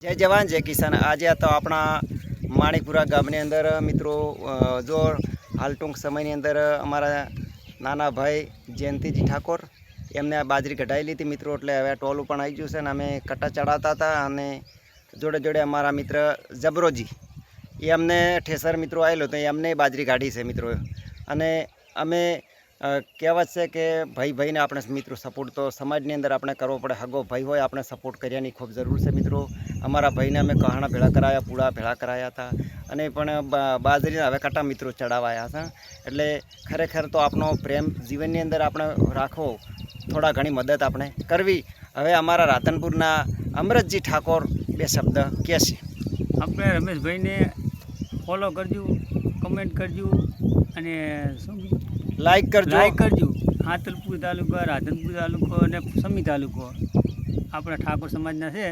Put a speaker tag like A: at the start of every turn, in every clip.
A: जय जवान जय किसान। आज तो अपना माणिकपुरा गामनी अंदर मित्रों जो हाल टूंक समय अंदर अमरा नाना भाई जयंतीजी ठाकोर एमने बाजरी कढ़ाई थी मित्रों, एटले हवे टोलू पण आई गयुं छे ने अमे कट्टा चढ़ाता था अने जोड़े जोड़े अमारा मित्र जबरोजी ये अमने ठेसर मित्रों आवेलो तो एमने बाजरी काढ़ी है मित्रों। अने अमे कहेवत है कि भाई भाई ने अपने मित्रों सपोर्ट तो समाज अंदर अपने करवो पड़े। हगो भाई होय अपने सपोर्ट करने खूब जरूर है मित्रों। अमरा भाई ने अमे कहाणा भेड़ा कराया, पूड़ा भेड़ा कराया था अने पण बाजरी हवे कट्टा मित्रों चढ़ावाया था। एटले खरेखर तो आपनो प्रेम जीवन अंदर आपणे राखो, थोड़ा घणी मदद आपणे करवी। हवे अमारा राधनपुरना अमृतजी ठाकोर बे शब्द कहेशे।
B: આપણે રમેશભાઈને ફોલો કરજો, કમેન્ટ કરજો અને શું
A: लाइक करजो।
B: લાઈક કરજો। હાતલપુર તાલુકા, રાધનપુર તાલુકો અને સમી તાલુકો આપણા ઠાકોર સમાજના છે,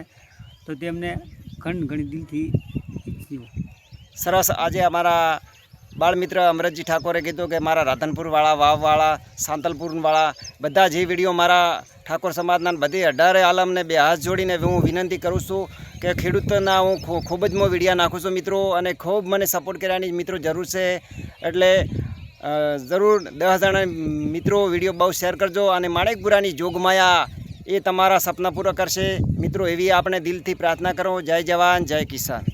B: તો તેમને ઘણી દિલથી ઈચ્છ્યું।
A: सरस आज अमारा बाळ मित्र अमृतजी ठाकोरे कीधुं कि मारा राधनपुरवाळा, वाववाळा, सांतलपुरवाळा बधा जे विडियो मारा ठाकोर समाजना बधी 18 आलमने बे हाथ जोड़ीने हूँ विनंती करूँ छूँ कि खेडूतोना हूँ खूब ज विडिया नाखूँ छूँ मित्रों अने खूब मने सपोर्ट करवानी मित्रों जरूर है। एटले जरूर 10,000 मित्रों विडियो बहु शेर करजो अने माणिकपुरानी जोगमाया ये तमारा सपना पूरा करशे मित्रों, एवी आपणे दिलथी प्रार्थना करो। जय जवान जय किसान।